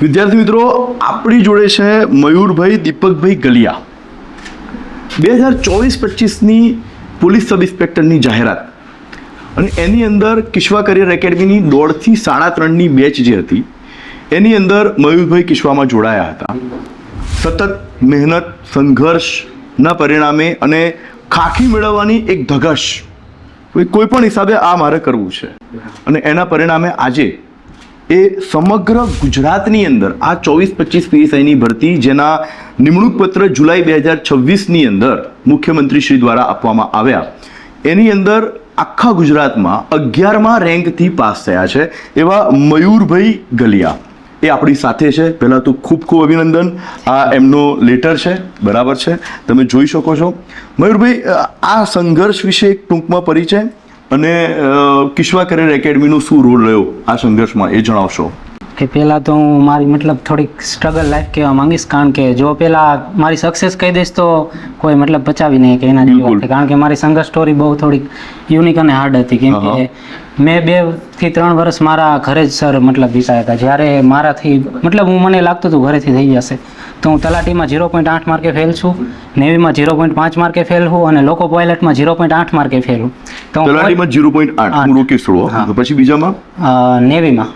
વિદ્યાર્થી મિત્રો, આપણી જોડે છે મયુરભાઈ દીપકભાઈ ગલિયા. 2024-25ની પોલીસ સબ ઇન્સ્પેક્ટરની જાહેરાત અને એની અંદર કિશ્વા કરિયર એકેડમીની 1.5 થી 3.5ની બેચ જે હતી એની અંદર મયુરભાઈ કિશ્વામાં જોડાયા હતા. સતત મહેનત સંઘર્ષના પરિણામે અને ખાખી મેળવવાની એક ધગશ, કોઈ પણ હિસાબે આ મારે કરવું છે અને એના પરિણામે આજે એ સમગ્ર ગુજરાતની અંદર આ 24-25 પીએસઆઈની ભરતી, જેના નિમણૂક પત્ર જુલાઈ 2026ની અંદર મુખ્યમંત્રી શ્રી દ્વારા આપવામાં આવ્યા, એની અંદર આખા ગુજરાતમાં 11મા રેન્કથી પાસ થયા છે એવા મયુરભાઈ ગલિયા એ આપણી સાથે છે. પહેલાં તો ખૂબ ખૂબ અભિનંદન. આ એમનો લેટર છે, બરાબર છે, તમે જોઈ શકો છો. મયુરભાઈ, આ સંઘર્ષ વિશે એક ટૂંકમાં પરિચય અને કિશ્વા કરિયર એકેડમીનો શું રોલ રહ્યો આ સંઘર્ષમાં એ જણાવશો. કે પહેલાં તો હું મારી થોડીક સ્ટ્રગલ લાઈફ કહેવા માંગીશ, કારણ કે જો પહેલાં મારી સક્સેસ કહી દઈશ તો કોઈ પચાવી નહીં કે એના જેવી, કારણ કે મારી સંઘર્ષ સ્ટોરી બહુ થોડીક યુનિક અને હાર્ડ હતી. કેમ કે મેં 2 થી 3 વર્ષ મારા ઘરે જ સર વિતાયા હતા. જ્યારે મારાથી મને લાગતું હતું ઘરેથી થઈ જશે, તો હું તલાટીમાં 0.8 માર્કે ફેલ છું, નેવીમાં 0.5 માર્કે ફેલ હું અને લોકો પાયલટમાં 0.8 માર્કે ફેલ હું. તો તલાટીમાં 0.8 રોકી છોડો, પછી બીજામાં નેવીમાં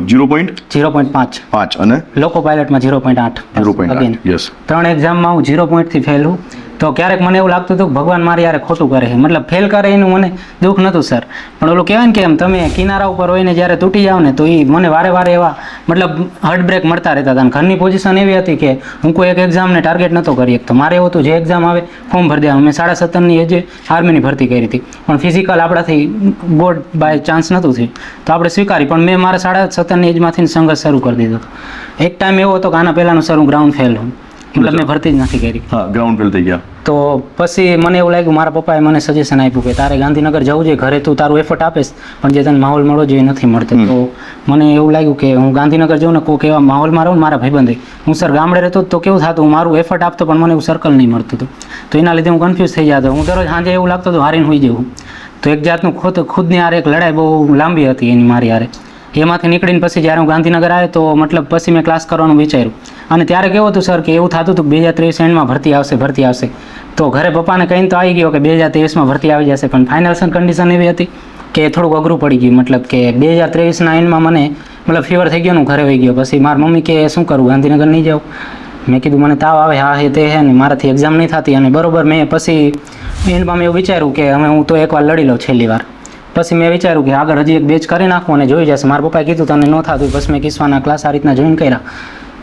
0.5 અને લોકો પાયલટમાં 0.8. યસ, 3 એક્ઝામમાં હું 0 થી ફેલ હું. તો ક્યારેક મને એવું લાગતું હતું કે ભગવાન મારી યારે ખોટું કરે છે, ફેલ કરે એનું મને દુઃખ નહોતું સર, પણ ઓલું કહેવાય ને કે એમ તમે કિનારા ઉપર હોઈને જ્યારે તૂટી જાઓ ને તો એ મને વારે વારે એવા હાર્ટ બ્રેક મળતા રહેતા હતા. ઘરની પોઝિશન એવી હતી કે હું કોઈ એક એક્ઝામને ટાર્ગેટ નહોતો કરી શકતો. મારે એવું હતું જે એક્ઝામ આવે ફોર્મ ભરી દેવાનું. મેં 17.5ની એજે આર્મીની ભરતી કરી હતી, પણ ફિઝિકલ આપણાથી ગોડ બાય ચાન્સ નહોતું થયું, તો આપણે સ્વીકારી. પણ મેં મારા 17.5ની એજમાંથી સંઘર્ષ શરૂ કરી દીધો. એક ટાઈમ એવો હતો કે આના પહેલાંનું સર હું ગ્રાઉન્ડ ફેલ હું, મેં ભરતી જ નથી કરી. હા, ગ્રાઉન્ડ ફેલ થઈ ગયા. તો પછી મને એવું લાગ્યું, મારા પપ્પાએ મને સજેશન આપ્યું કે તારે ગાંધીનગર જવું જોઈએ, ઘરે તું તારું એફર્ટ આપીશ પણ જે તને માહોલ મળવો જોઈએ નથી મળતો. તો મને એવું લાગ્યું કે હું ગાંધીનગર જાઉં ને કોઈક એવા માહોલમાં રહું. મારા ભાઈબંધ, હું સર ગામડે રહેતો તો કેવું થતું, હું મારું એફર્ટ આપતો પણ મને એવું સર્કલ નહીં મળતું હતું, તો એના લીધે હું કન્ફ્યુઝ થઈ જતો. હું દરરોજ સાંજે એવું લાગતું હતું હારીને હોઈ જવું. તો એક જાતનું ખુદની હારે એક લડાઈ બહુ લાંબી હતી એની મારી હારે. એમાંથી નીકળીને પછી જ્યારે હું ગાંધીનગર આવ્યો તો પછી મેં ક્લાસ કરવાનું વિચાર્યું. અને ત્યારે કેવું હતું સર કે એવું થતું હતું કે 2023 એન્ડમાં ભરતી આવશે. તો ઘરે પપ્પાને કહીને તો આવી ગયો કે 2023માં ભરતી આવી જશે, પણ ફાઇનાન્શિયલ કન્ડિશન એવી હતી કે થોડુંક અઘરું પડી ગયું. કે 2023ના એન્ડમાં મને ફીવર થઈ ગયો, હું ઘરે વહી ગયો. પછી મારી મમ્મી કે શું કરું, ગાંધીનગર નહીં જાઉં. મેં કીધું મને તાવ આવે, હા હે તે હે ને મારાથી એક્ઝામ નહીં થતી. અને બરોબર મેં પછી એન્ડમાં મેં એવું વિચાર્યું કે હવે હું તો એકવાર લડી લઉં છેલ્લી વાર. પછી મેં વિચાર્યું કે આગળ હજી એક બેચ કરી નાખું અને જોઈ જશે. મારા પપ્પાએ કીધું તને ન થતું, પછી મેં કિસ્સાના ક્લાસ આ રીતના જોઈન કર્યા.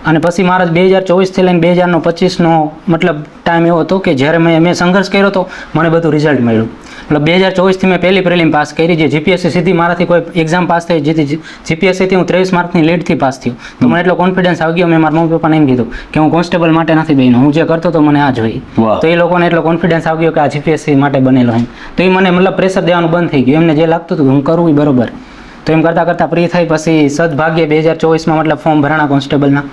અને પછી મારા 2024થી લઈને 2025નો ટાઈમ એવો હતો કે જ્યારે મેં સંઘર્ષ કર્યો તો મને બધું રિઝલ્ટ મળ્યું. 2024થી મેં પહેલી પ્રિલિમ પાસ કરી, જે જીપીએસસી સીધી મારાથી કોઈ એક્ઝામ પાસ થઈ. જેથી જીપીએસસીથી હું 23 માર્કની લીડથી પાસ થયો. તો મને એટલો કોન્ફિડન્સ આવી ગયો. મેં મારા મમ્મી પપ્પાને એમ કીધું કે હું કોન્સ્ટેબલ માટે નથી બન્યો, હું જે કરતો તો મને આ જોઈએ. તો એ લોકોને એટલો કોન્ફિડન્સ આવી ગયો કે આ જીપીએસસી માટે બનેલો એમ. તો એ મને પ્રેશર દેવાનું બંધ થઈ ગયું. એમને જે લાગતું હતું કે હું કરવું એ બરોબર. તો એમ કરતાં પ્રી થઈ. પછી સદભાગ્યે 2024માં ફોર્મ ભરાણા કોન્સ્ટેબલના.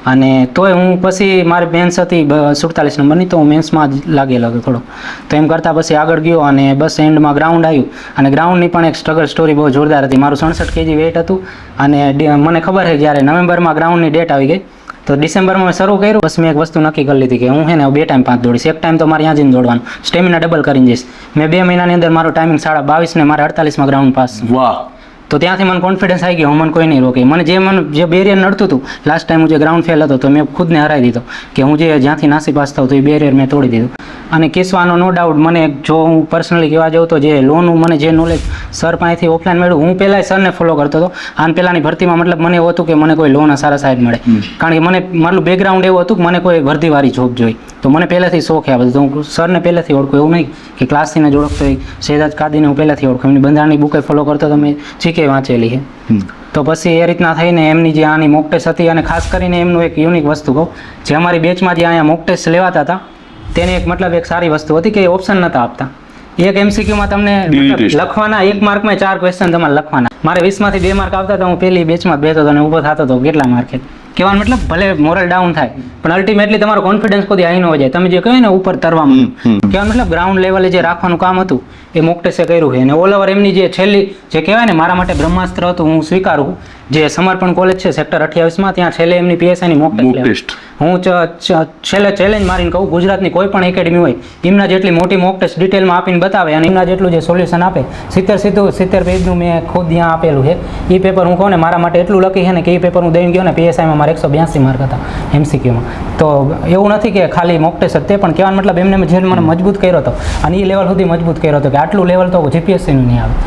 અને તોય હું પછી મારી મેન્સ હતી 47 નંબરની, તો હું મેન્સમાં જ લાગેલો હતો થોડો. તો એમ કરતાં પછી આગળ ગયો અને બસ એન્ડમાં ગ્રાઉન્ડ આવ્યું. અને ગ્રાઉન્ડની પણ એક સ્ટ્રગલ સ્ટોરી બહુ જોરદાર હતી. મારું 67 kg વેઇટ હતું અને મને ખબર છે જ્યારે નવેમ્બરમાં ગ્રાઉન્ડની ડેટ આવી ગઈ તો ડિસેમ્બરમાં મેં શરૂ કર્યું. બસ મેં એક વસ્તુ નક્કી કરી લીધી કે હું 2 ટાઈમ 5 દોડીશ. એક ટાઈમ તો મારે ત્યાં જઈને દોડવાનું, સ્ટેમિના ડબલ કરીને જઈશ. મેં 2 મહિનાની અંદર મારો ટાઈમિંગ 22.5 ને મારે 48માં ગ્રાઉન્ડ પાસ. વાહ! તો ત્યાંથી મને કોન્ફિડન્સ આવી ગયો, હું મને કોઈ નહીં રોકે. મને જે બેરિયર નડતું હતું લાસ્ટ ટાઈમ હું જે ગ્રાઉન્ડ ફેલ હતો, તો મેં ખુદને હરાવી દીધો કે હું જ્યાંથી નાસી પાસ થાઉં તો એ બેરિયર મેં તોડી દીધું. અને કિસ્સાનો નો ડાઉટ મને જો હું પર્સનલી કહેવા જાઉં તો જે લોનનું મને જે નોલેજ સર પાસેથી ઓફલાઈન મળ્યું, હું પહેલાં સરને ફોલો કરતો હતો. આને પહેલાંની ભરતીમાં મને એવું હતું કે મને કોઈ લોન સારા સાહેબ મળે, કારણ કે મારું બેકગ્રાઉન્ડ એવું હતું કે મને કોઈ વર્દીવાળી જોબ જોઈ. તો મને પહેલેથી શોખ આ બધું. તો હું સરને પહેલેથી ઓળખું, એવું નહીં કે ક્લાસથીને જ ઓળખતો હોય. શહેજાદ કાદીને હું પહેલાંથી ઓળખું, એમની બંધારણની બુકે ફોલો કરતો તો મેં જીકે વાંચેલી છે. તો પછી એ રીતના થઈને એમની જે આની મોક ટેસ્ટ હતી, અને ખાસ કરીને એમનું એક યુનિક વસ્તુ કહું, જે અમારી બેચમાં જે અહીંયા મોક ટેસ્ટ લેવાતા હતા તેને એક સારી વસ્તુ હતી કે ઓપ્શન નહોતા આપતા. એક MCQમાં તમને લખવાના 1 માર્કમાં 4 ક્વેશ્ચન તમારે લખવાના. મારે 20માંથી 2 માર્ક આવતા હતા, હું પહેલી બેચમાં બેઠો હતો અને ઊભો થતો હતો કેટલા માર્કે. કહેવાનો ભલે મોરલ ડાઉન થાય પણ અલ્ટિમેટલી તમારો કોન્ફિડન્સ કોઈ હાઈ ન હોય જાય. તમે જે કહ્યું ને ઉપર તરવામાં, કહેવાનો ગ્રાઉન્ડ લેવલે જે રાખવાનું કામ હતું એ મોક ટેસ્ટે કર્યું છે અને ઓલ ઓવર એમની જે છેલ્લી જે કહેવાય ને મારા માટે બ્રહ્માસ્ત્ર હતું હું સ્વીકારું. જે સમર્પણ કોલેજ છે સેક્ટર 28માં ત્યાં છેલ્લે એમની પીએસઆઈની મોક Mock ટેસ્ટ test. હું છેલ્લે ચેલેન્જ મારીને કહું ગુજરાતની કોઈ પણ એકેડમી હોય એમના જેટલી મોટી મોક ટેસ્ટ ડિટેલમાં આપીને બતાવે અને એમના જેટલું જે સોલ્યુશન આપે 70 પેજનું મેં ખુદ ત્યાં આપેલું છે. એ પેપર હું કહું ને મારા માટે એટલું લકી છે ને કે એ પેપર હું દઈને ગયો ને પીએસઆઈમાં મારે 182 માર્ક હતા એમસીક્યુમાં. તો એવું નથી કે ખાલી મોક ટેસ્ટ તે પણ કહેવાનો મતલબ એમને જે મને મજબૂત કર્યો હતો અને એ લેવલ સુધી મજબૂત કર્યો હતો કે આટલું લેવલ તો જીપીએસસીનું નહીં આવે.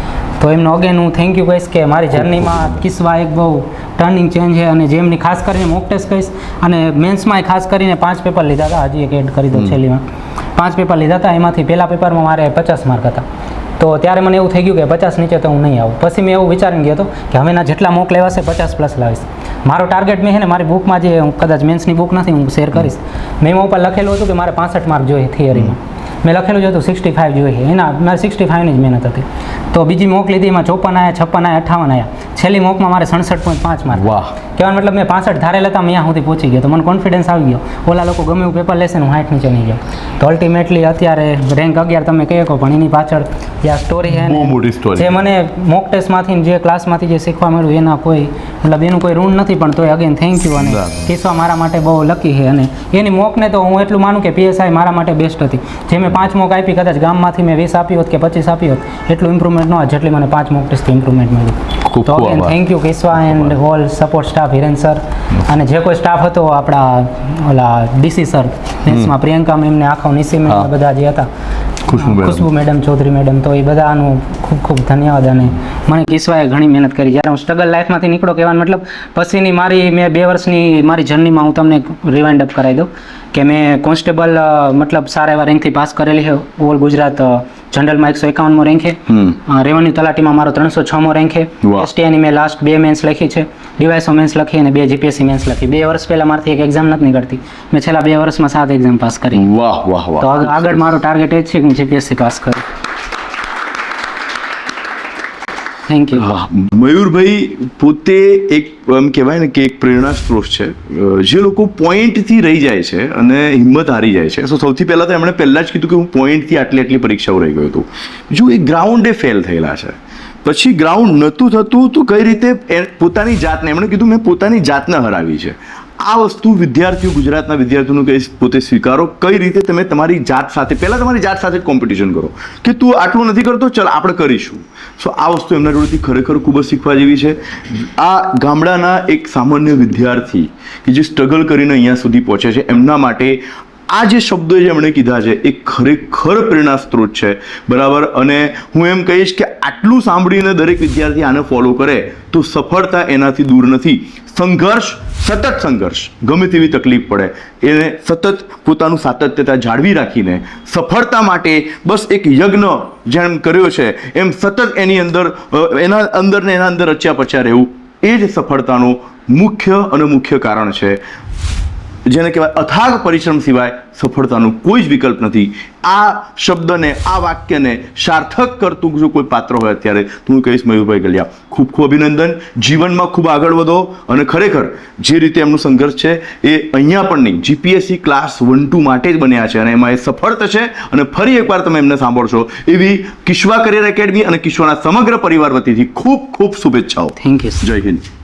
તો એમનો અગેન હું થેન્ક યુ કહીશ કે મારી જર્નીમાં કિસ્સા એક બહુ ટર્નિંગ ચેન્જ છે અને જેમની ખાસ કરીને મોક ટેસ્ટ કહીશ અને મેન્સમાં ખાસ કરીને 5 પેપર લીધા હતા. હજી એક એડ કરી દો છેલ્લીમાં 5 પેપર લીધા હતા. એમાંથી પહેલા પેપરમાં મારે 50 માર્ક હતા. તો ત્યારે મને એવું થઈ ગયું કે 50 નીચે તો હું નહીં આવું. પછી મેં એવું વિચારીને ગયો હતો કે હવેના જેટલા મોક લેવાશે 50+ લાવીશ. મારો ટાર્ગેટ મેં છે ને મારી બુકમાં જે હું કદાચ મેન્સની બુક નથી હું શેર કરીશ મેં એમાં ઉપર લખેલું હતું કે મારે 65 માર્ક જોઈએ થિયરીમાં. મેં લખેલું જ હતું 65 જોઈએ એના મારે 65ની જ મહેનત હતી. તો બીજી મોક લીધી એમાં 54 આવ્યા 56 આવ્યા 58 આવ્યા. છેલ્લી મોકમાં મારે 67.5 માર્ક. વાહ. કહેવાનો મતલબ મેં 65 ધારેલા હતા અહીંયા સુધી પહોંચી ગયો તો મને કોન્ફિડન્સ આવી ગયો. ઓલા લોકો ગમે એવું પેપર લેશે ને હું 60 નીચે નહીં ગયો. તો અલ્ટિમેટલી અત્યારે રેન્ક 11 તમે કહી શકો પણ એની પાછળ જે આ સ્ટોરી છે બહુ મોટી story. જે મને મોક ટેસ્ટમાંથી જે ક્લાસમાંથી જે શીખવા મળ્યું એના કોઈ મતલબ એનું કોઈ ઋણ નથી પણ તોય અગેન થેન્ક યુ. અને બરાબર. કિસ્સા મારા માટે બહુ લકી છે અને એની મોકને તો હું એટલું માનું કે પીએસઆઈ મારા માટે બેસ્ટ હતી. જે મેં 5 મોક આપી કદાચ ગામમાંથી મેં 20 આપી હોત કે 25 આપી હોત એટલું ઇમ્પ્રુવમેન્ટ ન હોય જેટલી મને 5 મોક ટેસ્ટથી ઇમ્પ્રુવમેન્ટ મળ્યું. ખૂબ તો ખૂબ અગેન આભાર. થેન્ક યુ કિસ્સા and whole support staff Hiren sir અને જે કોઈ સ્ટાફ હતો આપણા ઓલા ડીસી સર મેથ્સમાં પ્રિયંકા મેમને આખો નિસી મેમ હા. બધા જે હતા Khushbu madam. Khushbu madam Chaudhary madam તો એ બધાનું ખૂબ ખૂબ ધન્યવાદ. અને મને કિસ્સાએ ઘણી મહેનત કરી જ્યારે હું સ્ટ્રગલ લાઈફમાંથી નીકળો કહેવાનો મતલબ પછીની મારી મેં 2 વર્ષની મારી જર્નીમાં હું તમને રિવાઇન્ડ અપ કરાવી દઉં કે મેં કોન્સ્ટેબલ મતલબ સારા એવા રેન્કથી પાસ કરેલી છે. ઓલ ગુજરાત જનરલમાં 151મો રેન્ક છે. રેવન્યુ તલાટીમાં મારો 306મો રેન્ક છે. વાહ. એસટીઆઈની મેં લાસ્ટ 2 મેન્સ લખી છે. ડીવાયસો મેન્સ લખી અને 2 જીપીએસસી મેન્સ લખી. 2 વર્ષ પહેલાં મારથી એક એક્ઝામ નથી નીકળતી. મેં છેલ્લા 2 વર્ષમાં 7 એક્ઝામ પાસ કરી. વાહ વાહ તો વાહ. આગળ મારો ટાર્ગેટ એ જ છે કે હું જીપીએસસી પાસ કરું. Thank you. હા, મયુરભાઈ પોતે એક એમ કહેવાય ને કે એક પ્રેરણા સ્ત્રોત છે. જે લોકો પોઈન્ટથી રહી જાય છે અને હિંમત હારી જાય છે. સો સૌથી પહેલાં તો એમણે પહેલાં જ કીધું કે હું પોઈન્ટથી આટલી પરીક્ષાઓ રહી ગયો હતો. જો એ ગ્રાઉન્ડે ફેલ થયેલા છે પછી ગ્રાઉન્ડ નહોતું થતું તો કઈ રીતે પોતાની જાતને એમણે કીધું મેં પોતાની જાતને હરાવી છે. આ વસ્તુ વિદ્યાર્થીઓ ગુજરાતના વિદ્યાર્થીઓનું કહીશ પોતે સ્વીકારો કઈ રીતે તમે તમારી જાત સાથે પહેલાં તમારી જાત સાથે જ કોમ્પિટિશન કરો કે તું આટલું નથી કરતો ચાલ આપણે કરીશું. સો આ વસ્તુ એમના જોડેથી ખરેખર ખૂબ જ શીખવા જેવી છે. આ ગામડાના એક સામાન્ય વિદ્યાર્થી કે જે સ્ટ્રગલ કરીને અહીંયા સુધી પહોંચે છે એમના માટે આ જે શબ્દો જે એમણે કીધા છે એ ખરેખર પ્રેરણા સ્ત્રોત છે બરાબર. અને હું એમ કહીશ કે આટલું સાંભળીને દરેક વિદ્યાર્થી આને ફોલો કરે તો સફળતા એનાથી દૂર નથી. સતત સંઘર્ષ ગમે તેવી તકલીફ પડે એને સતત પોતાનું સાતત્યતા જાળવી રાખીને સફળતા માટે બસ એક યજ્ઞ જેમ કર્યો છે એમ સતત એની અંદર એના અંદર રચ્યા પચ્યા રહેવું એ જ સફળતાનું મુખ્ય કારણ છે. જેને કહેવાય અથાગ પરિશ્રમ સિવાય સફળતાનું કોઈ જ વિકલ્પ નથી. આ શબ્દને આ વાક્યને સાર્થક કરતું જો કોઈ પાત્ર હોય અત્યારે તો હું કહીશ મયુરભાઈ ગલિયા. ખૂબ ખૂબ અભિનંદન. જીવનમાં ખૂબ આગળ વધો અને ખરેખર જે રીતે એમનું સંઘર્ષ છે એ અહીંયા પણ નહીં જીપીએસસી ક્લાસ 1-2 માટે જ બન્યા છે અને એમાં એ સફળ થશે. અને ફરી એકવાર તમે એમને સાંભળશો એવી કિશ્વા કરિયર એકેડમી અને કિશ્વાના સમગ્ર પરિવાર વતીથી ખૂબ ખૂબ શુભેચ્છાઓ. Thank you. જય હિન્દ.